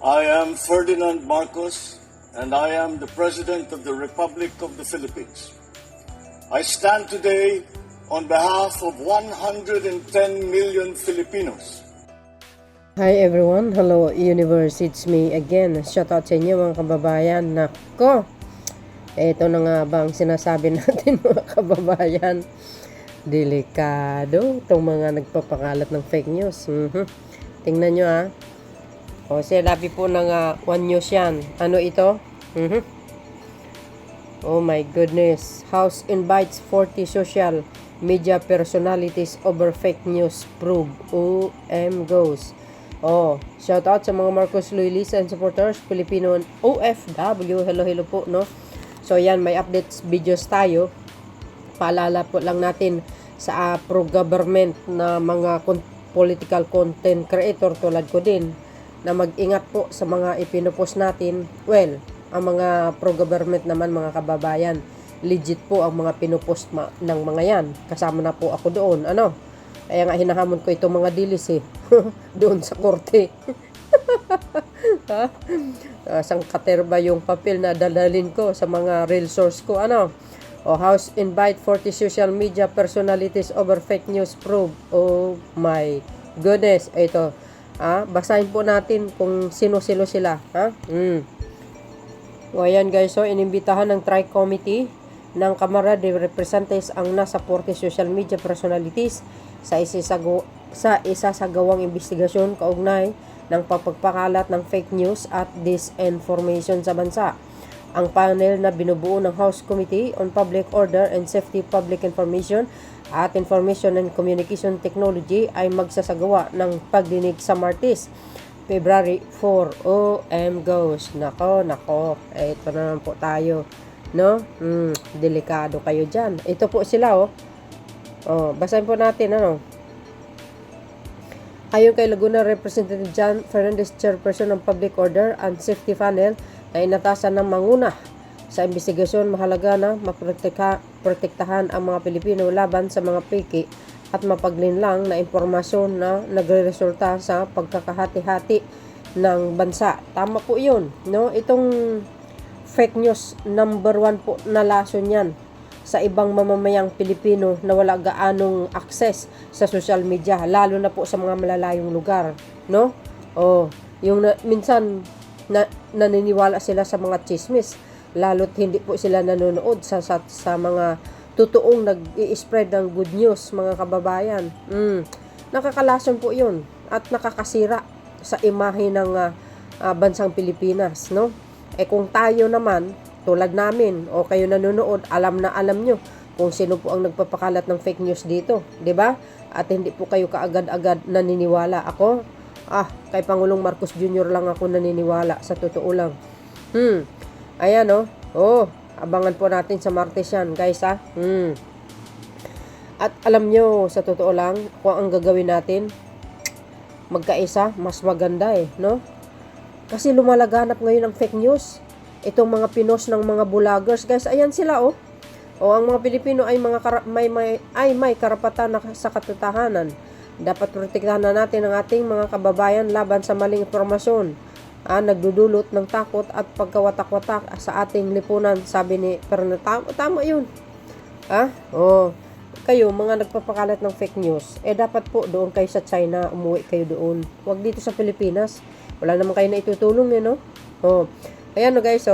I am Ferdinand Marcos, and I am the President of the Republic of the Philippines. I stand today on behalf of 110 million Filipinos. Hi everyone, hello universe, it's me again. Shoutout sa inyo mga kababayan. Nako, ito na nga ba ang sinasabi natin mga kababayan? Delikado itong mga nagpapakalat ng fake news. Tingnan nyo O, sinabi po ng One News yan. Ano ito? Oh my goodness. House invites 40 social media personalities over fake news probe. OM goes. Oh, shout out sa mga Marcos Loyalists and supporters, Filipino and OFW. Hello po, no? So yan, may updates videos tayo. Paalala po lang natin sa pro-government na mga political content creator tulad ko din na mag-ingat po sa mga ipinopost natin. Well, ang mga pro-government naman mga kababayan, legit po ang mga pinopost ng mga yan. Kasama na po ako doon. Ano? Kaya nga hinahamon ko itong mga dilis doon sa korte. Sangkaterba yung papel na dadalhin ko sa mga real source ko. Ano? House invite 40 social media personalities over fake news probe. Oh my goodness. Ito. Basahin po natin kung sino-sino sila. O ayan guys, so inimbitahan ng Tri-Committee ng Kamara de Representantes ang nasa 40 social media personalities sa isasagawang investigasyon kaugnay ng pagpapakalat ng fake news at disinformation sa bansa. Ang panel na binubuo ng House Committee on Public Order and Safety, Public Information at Information and Communication Technology ay magsasagawa ng pagdinig sa Martes, February 4. OM goes. Nako. Ito na naman po tayo. No? Delikado kayo dyan. Ito po sila, basahin po natin, Ayon kay Laguna Representative John Fernandez, Chairperson ng Public Order and Safety Panel, ay inatasan ng manguna sa investigasyon. Mahalaga na maprotektahan ang mga Pilipino laban sa mga peke at mapaglinlang na impormasyon na nagreresulta sa pagkakahati-hati ng bansa. Tama po yun. No? Itong fake news, number 1 po na lason yan sa ibang mamamayang Pilipino na wala gaanong access sa social media, lalo na po sa mga malalayong lugar. No? Minsan naniniwala sila sa mga chismis, lalo't hindi po sila nanonood sa mga totoong nag-i-spread ng good news mga kababayan. Nakakalason po yun at nakakasira sa imahe ng bansang Pilipinas, no? Kung tayo naman tulad namin o kayo nanonood, alam nyo kung sino po ang nagpapakalat ng fake news dito, 'di ba? At hindi po kayo kaagad-agad naniniwala. Ako kay Pangulong Marcos Jr. lang ako naniniwala, sa totoo lang. Ayan, abangan po natin sa Martes yan, guys, At alam nyo, sa totoo lang, kung ang gagawin natin, magkaisa, mas maganda no? Kasi lumalaganap ngayon ang fake news. Itong mga pinos ng mga vloggers, guys, ayan sila, ang mga Pilipino ay may karapatan sa katotohanan. Dapat protektahan na natin ang ating mga kababayan laban sa maling impormasyon. Nagdudulot ng takot at pagkawatak-watak sa ating lipunan, sabi ni Fernando. Tama yun. Kayo, mga nagpapakalat ng fake news, dapat po doon kayo sa China, umuwi kayo doon. Huwag dito sa Pilipinas. Wala naman kayo na itutulong, no? Ayan, guys,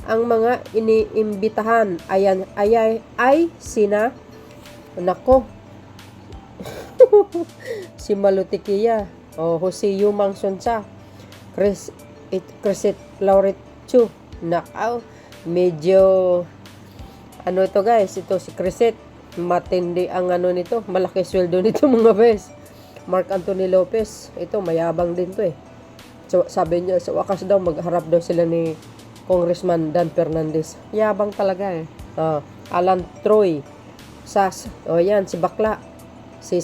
ang mga iniimbitahan ay sina, si Malutikia, Jose Yumang Sonsa, Crisette Lauret Chu. Medyo ito, guys, ito si Crisette, matindi ang nito, malaki sweldo nito mga bes. Mark Anthony Lopez, ito mayabang din to So, sabi niya sa wakas daw magharap daw sila ni Congressman Dan Fernandez. Yabang talaga Alan Troy, Sas, yan si Bakla, si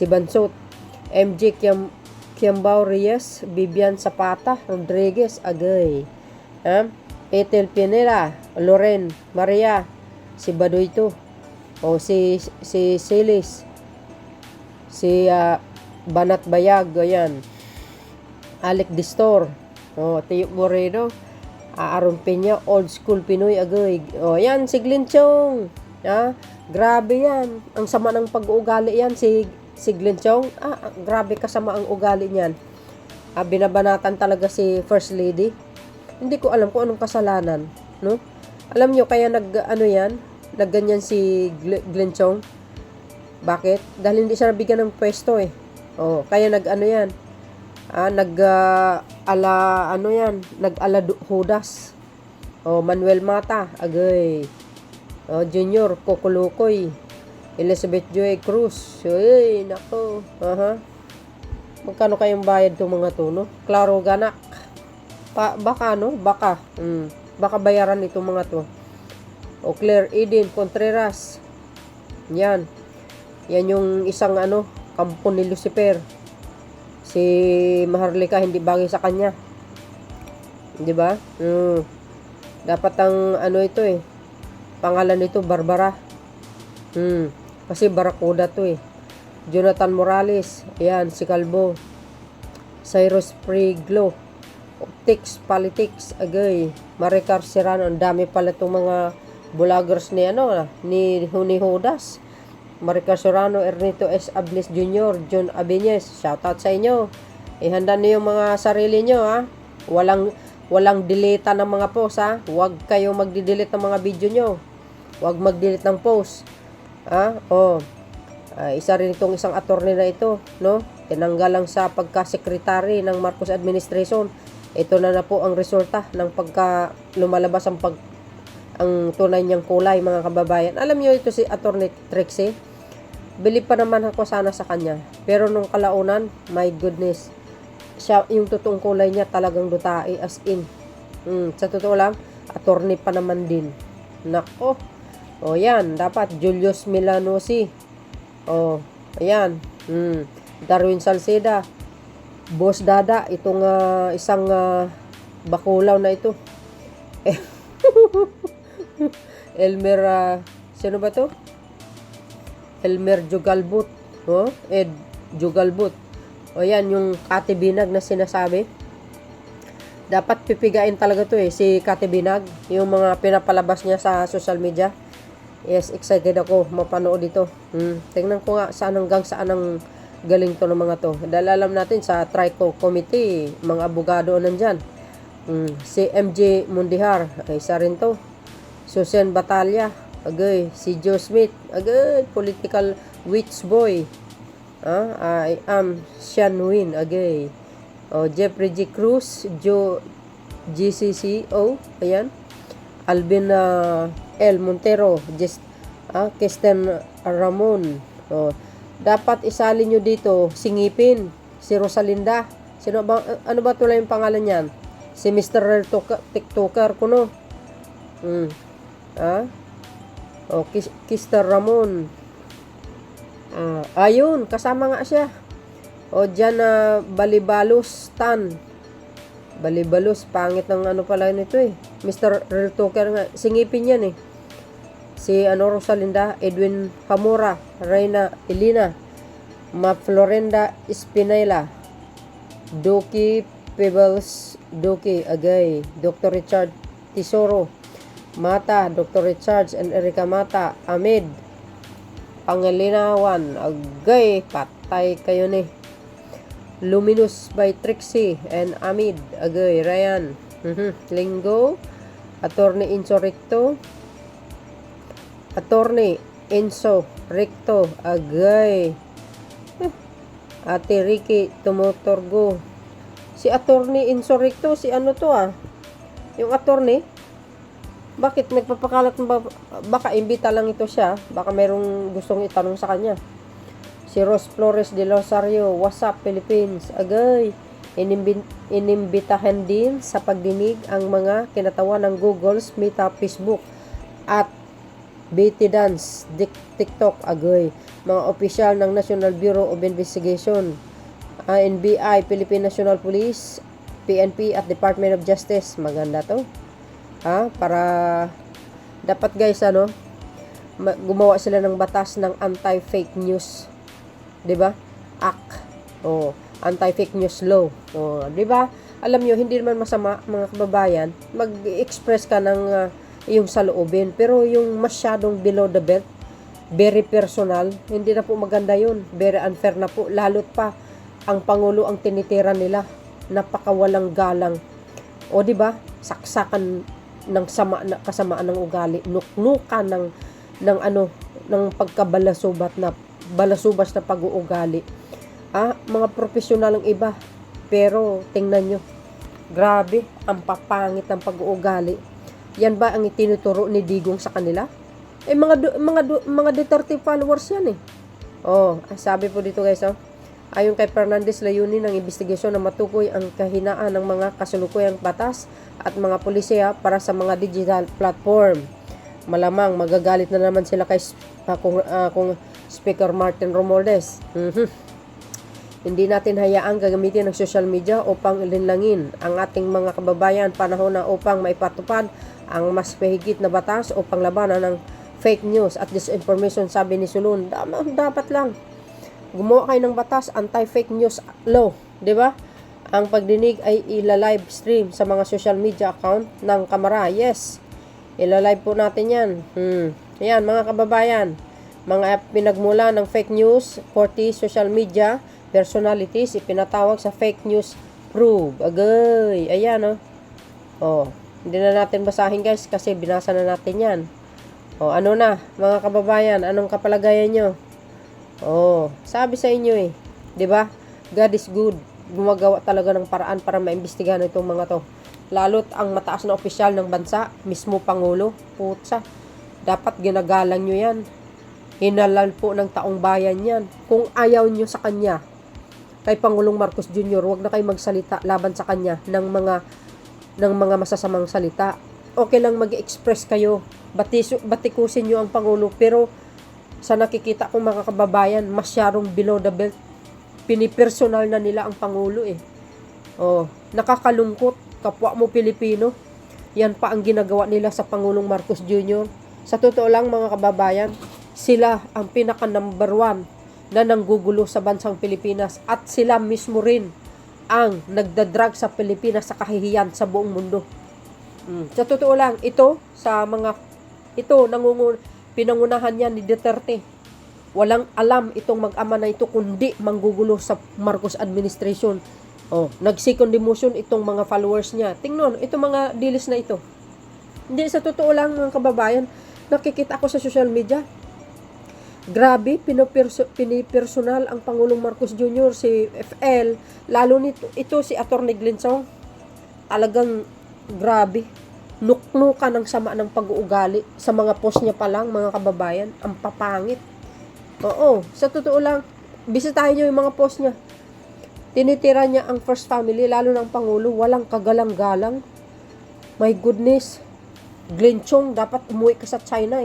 Bansot, MJ Kiambao Reyes, Vivian Zapata Rodriguez Agay, Ethel Pineda, Loren Maria, si Badoyto, si Silis, si Banat Bayag, ayan, Alec Distor, Oh, Tiyok Moreno. Aaron Peña, old school Pinoy agoy. Oh, yan si Glenn Chong. Ha? Grabe yan. Ang sama ng pag-uugali yan si Glenn Chong. Grabe kasama ang ugali niyan. Binabanatan talaga si First Lady. Hindi ko alam kung anong kasalanan, no? Alam nyo kaya nagganyan si Glenn Chong. Bakit? Dahil hindi siya nabigyan ng pwesto eh. Oh, kaya yan. Nag-ala Judas. Oh, Manuel Mata, agay. Oh, Junior Kokulukoy. Elizabeth Joy Cruz. Uy, nako. Magkano kayong bayad tong mga to, no? Claro ganak. Baka, no? Baka. Baka bayaran itong mga to. O Claire Eden Contreras. Yan. Yan yung isang kampo ni Lucifer. Si Maharlika hindi bagay sa kanya. 'Di ba? Dapat ang ito eh. Pangalan nito Barbara. Kasi Barakuda to eh. Jonathan Morales, ayan si Calvo. Cyrus Priglo. Optics Politics agay. Maricar Serrano, ang dami pala itong mga vloggers ni ni Judas. Maricar Serrano, Ernito S. Ablis Jr., John Abenes, shoutout sa inyo. Ihanda niyo yung mga sarili nyo, ha. Walang delete ng mga post, ha. Huwag kayong magdi-delete ng mga video nyo. Huwag mag-delete ng post. Isa rin itong isang attorney na ito, no? Tinanggal lang sa pagka-secretary ng Marcos administration. Ito na po ang resulta ng pagka lumalabas ang tunay niyang kulay, mga kababayan. Alam niyo ito si Attorney Trixie. Believe pa naman ako sana sa kanya. Pero nung kalaunan, my goodness, siya, yung totoong kulay niya talagang dutae as in. Sa totoo lang, attorney pa naman din. Nako. O yan, dapat Julius Milanosi. O, ayan. Darwin Salceda. Boss Dada, itong isang bakulaw na ito. Elmer, sino ba to? Elmer Jugalbut. Ed Jugalbut. O yan, yung Kati Binag na sinasabi. Dapat pipigain talaga to eh, si Kati Binag. Yung mga pinapalabas niya sa social media. Yes, excited ako mapanood dito. Tingnan ko nga saan hanggang saan ang galing to ng mga to. Dahil alam natin sa TRICO Committee, mga abogado nandyan. Si MJ Mundihar, isa rin to. Susan Batalya, agay. Si Joe Smith, agay. Political witch boy. I am Sean Win, agay. Jeffrey G. Cruz, Joe GCCO, ayan. Alvin L. Montero, Kirsten Ramon. Dapat isali nyo dito, singipin, si Rosalinda. Sino ba, ano ba tulad yung pangalan niyan? Si Mr. Real TikToker ko, no? Kirsten Ramon. Ayun, kasama nga siya. Dyan Balibalos Tan. Balibalos, pangit ng pala nito eh. Mr. Real Talker nga, singipin yan eh. Si Rosalinda, Edwin Hamura, Reyna Elena, Florenda Espinela, Doki Pebbles, Doki Agay, Dr. Richard Tisoro, Mata, Dr. Richards and Erica Mata, Ahmed, Pangalinawan, Agay, patay kayo ni. Luminous by Trixie and Amid, agay, Ryan, Linggo, Attorney Enzo Recto, Attorney Enzo Recto, agay, Ate Ricky Tumotorgo. Si Attorney Enzo Recto, si ano to yung attorney, bakit nagpapakalat ba? Baka imbita lang ito siya, baka mayroong gustong itanong sa kanya. Si Ros Flores de Rosario, what's up Philippines? Agay, inimbitahan din sa pagdinig ang mga kinatawa ng Google's Meta, Facebook at BT Dance, TikTok, agay. Mga opisyal ng National Bureau of Investigation, NBI, Philippine National Police, PNP at Department of Justice. Maganda to. Para dapat guys, gumawa sila ng batas ng anti-fake news. 'Di ba? Act. Anti-fake news law. 'Di ba? alam nyo, hindi naman masama, mga kababayan, mag-express ka ng iyong saloobin. Pero yung masyadong below the belt, very personal, hindi na po maganda yun. Very unfair na po. Lalo't pa, ang Pangulo ang tinitira nila. Napakawalang galang. O di ba? Saksakan ng kasamaan ng ugali. Nuknukan ng pagkabalasubas na pag-uugali. Mga profesional ang iba. Pero, tingnan nyo, grabe, ang papangit ng pag-uugali. Yan ba ang itinuturo ni Digong sa kanila? Mga Duterte followers yan eh. Sabi po dito guys, ayon kay Fernandez, layunin ng investigasyon na matukoy ang kahinaan ng mga kasulukuyang batas at mga pulisya para sa mga digital platform. Malamang magagalit na naman sila kay kung Speaker Martin Romualdez. Hindi natin hayaang gagamitin ng social media upang ilinlangin ang ating mga kababayan, panahon na upang maipatupad ang mas mahigit na batas upang labanan ng fake news at disinformation, sabi ni Sulun. Dapat lang gumawa kayo ng batas, anti-fake news law, di ba? Ang pagdinig ay ila-live stream sa mga social media account ng Kamara. Yes, ila-live po natin yan. Yan mga kababayan, mga pinagmula ng fake news, 40 social media personalities ipinatawag sa fake news probe. Agay, ayan hindi na natin basahin guys kasi binasa na natin yan. Ano na mga kababayan, anong kapalagayan nyo? Sabi sa inyo di ba? God is good. Gumagawa talaga ng paraan para maimbestigahan itong mga to. Lalo't ang mataas na opisyal ng bansa, mismo Pangulo, putsa. Dapat ginagalang nyo yan. Hinalal po ng taong bayan yan. Kung ayaw nyo sa kanya, kay Pangulong Marcos Jr., wag na kayo magsalita laban sa kanya ng mga masasamang salita. Okay lang mag-express kayo, batikusin nyo ang Pangulo, pero sa nakikita kong mga kababayan, masyadong below the belt. Pinipersonal na nila ang Pangulo nakakalungkot. Kapwa mo Pilipino, yan pa ang ginagawa nila sa Pangulong Marcos Jr. Sa totoo lang mga kababayan, sila ang pinaka number 1 na nanggugulo sa bansang Pilipinas, at sila mismo rin ang nagdadrag sa Pilipinas sa kahihiyan sa buong mundo. Sa totoo lang, pinangunahan yan ni Duterte. Walang alam itong mag-ama na ito kundi manggugulo sa Marcos administration. Nag-second demotion itong mga followers niya. Tingnan, itong mga dilis na ito. Hindi, sa totoo lang mga kababayan, nakikita ako sa social media. Grabe, pinipersonal ang Pangulong Marcos Jr., si FL, lalo ito si Atty. Glinsong. Talagang grabe. Nuknukan ng sama ng pag-uugali sa mga post niya pa lang, mga kababayan. Ang papangit. Sa totoo lang, bisitahin niyo yung mga post niya. Tinitira niya ang first family, lalo ng Pangulo, walang kagalang-galang. My goodness. Glinsong, dapat umuwi ka sa China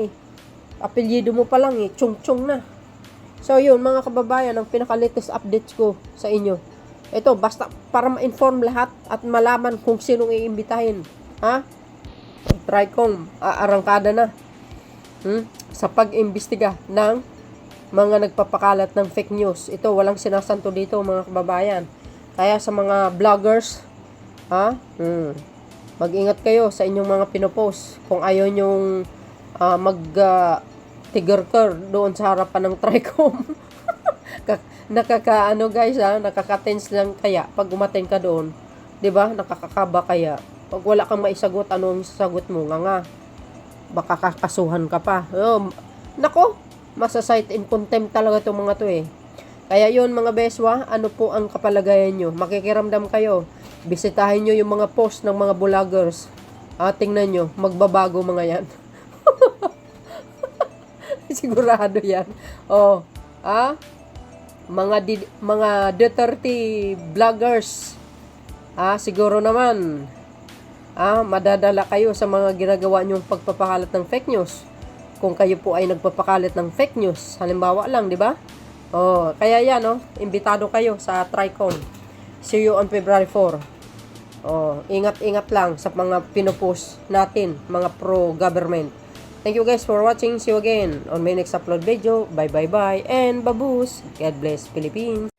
apelyido mo pa lang Chung-Chung na. So yun mga kababayan, ang pinaka-latest updates ko sa inyo. Ito, basta para ma-inform lahat at malaman kung sinong iimbitahin. TRICOM, arangkada na. Sa pag-imbestiga ng mga nagpapakalat ng fake news. Ito, walang sinasanto dito mga kababayan. Kaya sa mga vloggers, mag-ingat kayo sa inyong mga pinopost. Kung ayaw nyong tigerker doon sa harapan ng TRICOM. Nakaka-tense lang kaya pag umaten ka doon. 'Di ba? Nakakakaba kaya. Pag wala kang maisagot, anong sagot mo? Nga. Baka kakasuhan ka pa. Nako, masa-cite in contempt talaga itong mga to Kaya yun mga beswa, ano po ang kapalagayan nyo? Makikiramdam kayo. Bisitahin nyo yung mga post ng mga vloggers. Tingnan nyo, magbabago mga yan. Sigurado yan. Mga Duterte vloggers. Siguro naman. Madadala kayo sa mga ginagawa nyong pagpapakalat ng fake news. Kung kayo po ay nagpapakalat ng fake news, halimbawa lang, di ba? Kaya yan, imbitado kayo sa TRICOM. See you on February 4. Ingat-ingat lang sa mga pinupost natin, mga pro-government. Thank you guys for watching. See you again on my next upload video. Bye. And baboos. God bless Philippines.